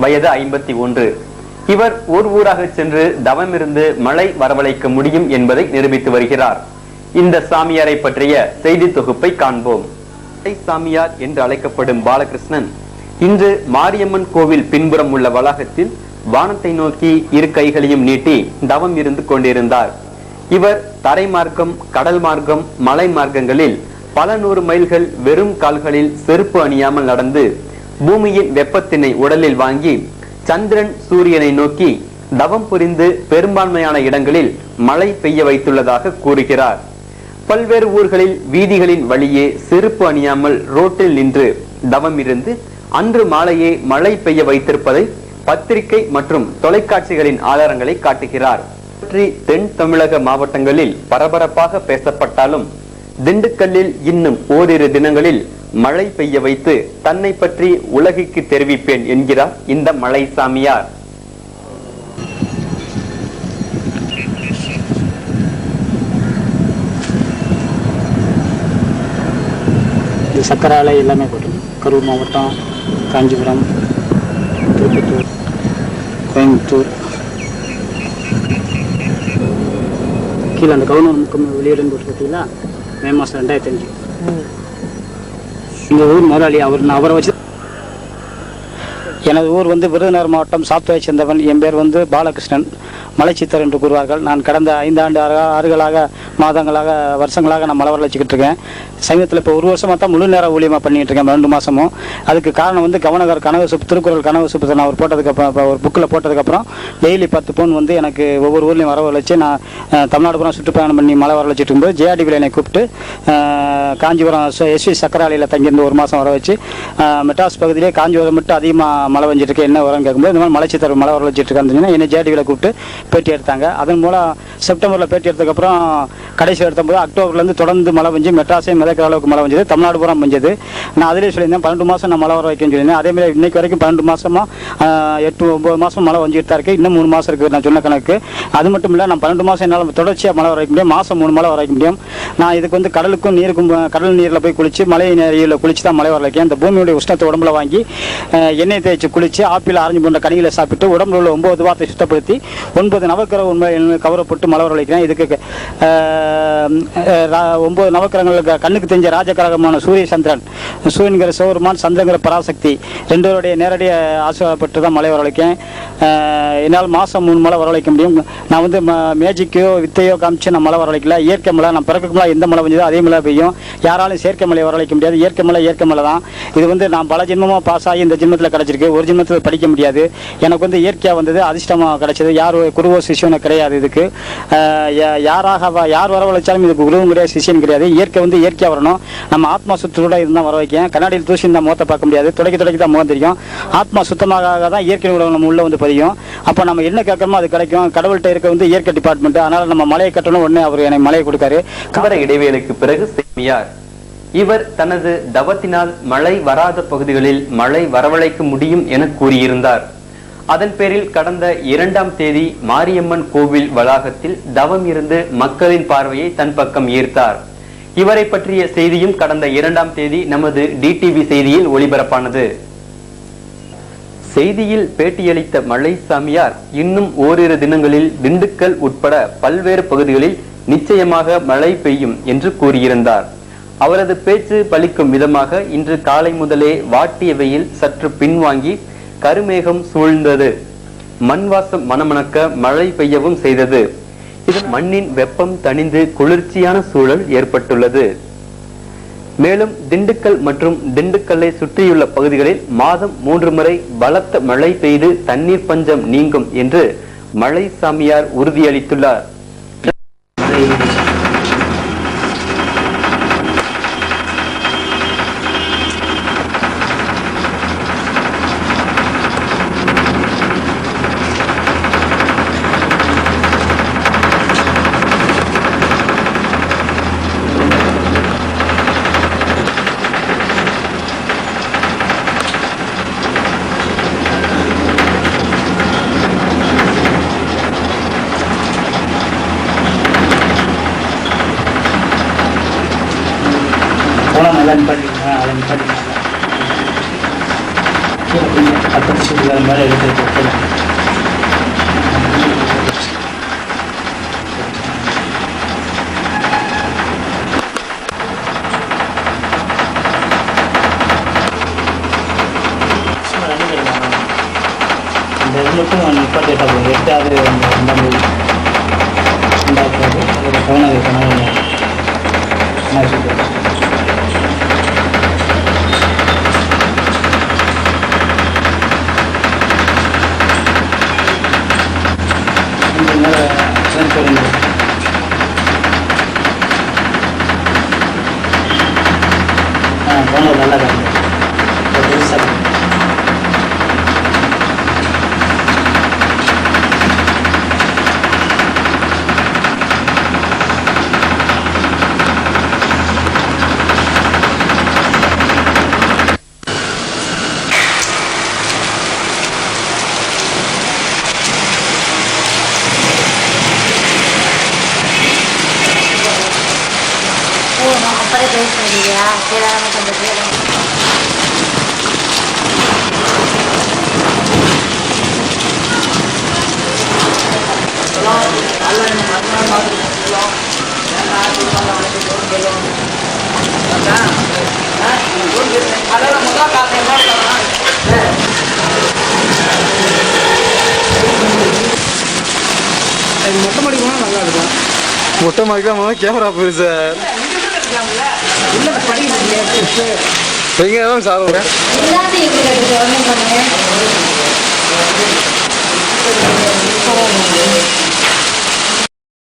வயது 51. இவர் ஊர் ஊராக சென்று தவமிருந்து மழை வரவழைக்க முடியும் என்பதை நிரூபித்து வருகிறார். இந்த சாமியாரை பற்றிய செய்தி தொகுப்பை காண்போம். மழை சாமியார் என்று அழைக்கப்படும் பாலகிருஷ்ணன் இன்று மாரியம்மன் கோவில் பின்புறம் உள்ள வளாகத்தில் வானத்தை நோக்கி இரு கைகளையும் நீட்டி தவம் இருந்து கொண்டிருந்தார். இவர் தரை மார்க்கம், கடல் மார்க்கம், மலை மார்க்கங்களில் பல 100 மைல்கள் வெறும் கால்களில் செருப்பு அணியாமல் நடந்து பூமியின் வெப்பத்தினை உடலில் வாங்கி சந்திரன் சூரியனை நோக்கி தவம் புரிந்து பெரும்பான்மையான இடங்களில் மழை பெய்ய வைத்துள்ளதாக கூறுகிறார். பல்வேறு ஊர்களில் வீதிகளின் வழியே செருப்பு அணியாமல் ரோட்டில் நின்று தவம் இருந்து அன்று மாலையே மழை பெய்ய வைத்திருப்பதை பத்திரிகை மற்றும் தொலைக்காட்சிகளின் ஆதாரங்களை காட்டுகிறார். தென் தமிழக மாவட்டங்களில் பரபரப்பாக பேசப்பட்டாலும் திண்டுக்கல்லில் இன்னும் ஓரிரு தினங்களில் மழை பெய்ய வைத்து தன்னை பற்றி உலகிற்கு தெரிவிப்பேன் என்கிறார் இந்த மழை சாமியார். சக்கரை ஆலை எல்லாமே போட்டோம். கரூர் மாவட்டம், காஞ்சிபுரம், திருப்பத்தூர், கோயம்புத்தூர், கீழே அந்த கவர்னர் முக்கம் வெளியிடம் போட்டு பார்த்தீங்களா, மே மாதம் 2005. எங்கள் ஊர் முதலாளி அவரை வச்சு. எனது ஊர் வந்து விருதுநகர் மாவட்டம் சாப்துவை சேர்ந்தவன். என் பேர் வந்து பாலகிருஷ்ணன், மலைச்சித்தர் என்று கூறுவார்கள். நான் கடந்த 5 ஆண்டுகளாக மாதங்களாக வருஷங்களாக நான் மலை வளர்ச்சிக்கிட்டு இருக்கேன். சமீபத்தில் இப்போ 1 வருஷமாக தான் முழு நேர ஊழியமாக பண்ணிகிட்டு இருக்கேன், 2 மாதமும். அதுக்கு காரணம் வந்து கவனகர் கனவு சுப்பு, திருக்குறள் கனவு சுப்பு நான் அவர் போட்டதுக்கப்புறம், இப்போ ஒரு புக்கில் போட்டதுக்கப்புறம் டெய்லி 10 பவுன் வந்து எனக்கு ஒவ்வொரு ஊர்லேயும் வர வளைச்சு நான் தமிழ்நாடு பூரா சுற்றுப்பயணம் பண்ணி மலை வர வளைச்சிட்டு இருக்கும்போது ஜேஆர்டிபியில் என்னை கூப்பிட்டு காஞ்சிபுரம் எஸ்வி சக்கரை ஆலையில் தங்கியிருந்து 1 மாதம் வர வச்சு மெட்ராஸ் பகுதியிலே காஞ்சிபுரம் மட்டும் அதிகமாக மழை வந்துட்டு இருக்கு, என்ன வரன்னு கேட்கும்போது இந்த மாதிரி மலைச்சித்தர் மலை வர வச்சுட்டு இருக்கான்னு என்னை ஜேஆர்டிபியில் கூப்பிட்டு பேட்டி எடுத்தாங்க. அதன் மூலம் செப்டம்பரில் பேட்டி எடுத்ததுக்கப்புறம் கடைசி எடுத்தபோது அக்டோபர்லேருந்து தொடர்ந்து மழை பெஞ்சு மெட்ராஸே மிதக்கிற அளவுக்கு மழை பெஞ்சது, தமிழ்நாடு பூரா பெஞ்சது. நான் அதிலே சொல்லியிருந்தேன் 12 மாதம் நான் மழை வர வைக்கணும்னு சொல்லியிருந்தேன். அதேமாதிரி இன்னைக்கு வரைக்கும் 12 மாதமாக 8-9 மாதம் மழை வந்துட்டு தான் இருக்குது. இன்னும் 3 மாதம் இருக்குது நான் சொன்ன கணக்கு. அது மட்டும் இல்லை, நான் 12 மாதம் என்னால் தொடர்ச்சியாக மழை வர வைக்க முடியும், மாதம் 3 மழை வர வைக்க முடியும். நான் இதுக்கு வந்து கடலுக்கும் நீருக்கும், கடல் நீரில் போய் குளித்து மலை நீரில் குளித்து தான் மழை வர வைக்கேன். அந்த பூமியுடைய உஷ்ணத்தை உடம்புல வாங்கி எண்ணெய் தேய்ச்சி குளித்து ஆப்பிள் ஆரஞ்சு போன்ற கனிகளை சாப்பிட்டு உடம்புல உள்ள 9 வாரத்தை சுத்தப்படுத்தி 9 நவக்கிரக உண்மை கவரப்பட்டு மழை வர வைக்கிறேன். இதுக்கு 9 நவக்கிரகங்களுக்கு கண்ணுக்கு தெரிஞ்ச ராஜகிரகமான சூரிய சந்திரன், சூரியன்கிற சௌரமான், சந்திரங்கிற பராசக்தி 2 நேரடிய ஆசைப்பட்டு தான் மழை வரவழைக்கேன். என்னால் மாதம் 3 மழை வரவழைக்க முடியும். நான் வந்து மேஜிக்கோ வித்தையோ காமிச்சு நான் மழை வரவழைக்கல. இயற்கை மழை, நான் பிறக்க எந்த மழை பெஞ்சதோ அதே மழை பெய்யும். யாராலும் செயற்கை மழையை வரவழைக்க முடியாது. இயற்கை மழை தான். இது வந்து நான் பல ஜென்மமாக பாஸ் ஆகி இந்த ஜென்மத்தில் கிடச்சிருக்கு. ஒரு ஜென்மத்தில் படிக்க முடியாது. எனக்கு வந்து இயற்கையாக வந்தது, அதிர்ஷ்டமாக கிடைச்சது. யார் குருவோ சிஷியனோ கிடையாது. இதுக்கு யார் வரவழைச்சாலும் இதுக்கு குருவும் கிடையாது, சிஷியன் கிடையாது. இயற்கை வந்து இயற்கையாக வரணும். நம்ம ஆத்மா சுத்தத்தோட இருந்தால் வர வைக்கேன். கண்ணாடியில் தூசி இருந்தால் முகத்தை பார்க்க முடியாது, துடைக்க தான் முகம் தெரியும். ஆத்மா சுத்தமாக தான் இயற்கை உலகம் நம்ம உள்ள வந்து பதியும். அப்போ நம்ம என்ன கேட்கணுமோ அது கிடைக்கும். கடவுள்கிட்ட இருக்க வந்து இயற்கை டிபார்ட்மெண்ட். அதனால நம்ம மலையை கட்டணும், உடனே அவர் எனக்கு மலையை கொடுக்காரு. கவர இடைவேளைக்கு பிறகு சாமியார் இவர் தனது தவத்தினால் மழை வராத பகுதிகளில் மழை வரவழைக்க முடியும் என கூறியிருந்தார். அதன் பேரில் கடந்த 2ஆம் தேதி மாரியம்மன் கோவில் வளாகத்தில் தவம் இருந்து மக்களின் பார்வையை தன் பக்கம் ஈர்த்தார். இவரை பற்றிய செய்தியும் கடந்த 2ஆம் தேதி நமது டிடிவி செய்தியில் ஒளிபரப்பானது. செய்தியில் பேட்டியளித்த மழை சாமியார் இன்னும் ஓரிரு தினங்களில் திண்டுக்கல் உட்பட பல்வேறு பகுதிகளில் நிச்சயமாக மழை பெய்யும் என்று கூறியிருந்தார். அவரது பேச்சு பலிக்கும் விதமாக இன்று காலை முதலே வாட்டிய வெயில் சற்று பின்வாங்கி கருமேகம் சூழ்ந்தது. மண்வாசம் மணமணக்க மழை பெய்யவும் செய்தது. இது மண்ணின் வெப்பம் தணிந்து குளிர்ச்சியான சூழல் ஏற்பட்டுள்ளது. மேலும் திண்டுக்கல் மற்றும் திண்டுக்கல்லை சுற்றியுள்ள பகுதிகளில் மாதம் 3 முறை பலத்த மழை பெய்து தண்ணீர் பஞ்சம் நீங்கும் என்று மழை சாமியார் உறுதியளித்துள்ளார். அதை நிப்பாட்டிங்க. 10 நிமிஷத்துக்கு அது மேலே எடுத்து வைக்கலாம். இந்த இதுக்கும் நிப்பாட்டேட்டா போகும். 8வது 2வது 7வது கணவன் போனது நல்லா தான் பெருசாக அப்பறே பேச முடியா கேளாம பண்ணுறது மொட்டை மாடி போனால் நல்லா இருக்கும். மொட்டை மாடிக்கலாம் கேமரா போயிரு சார். எங்கே தான் சாப்பிட்ற எல்லாத்தையும் எப்படி கட்டுறது ஒன்றும் பண்ணுங்க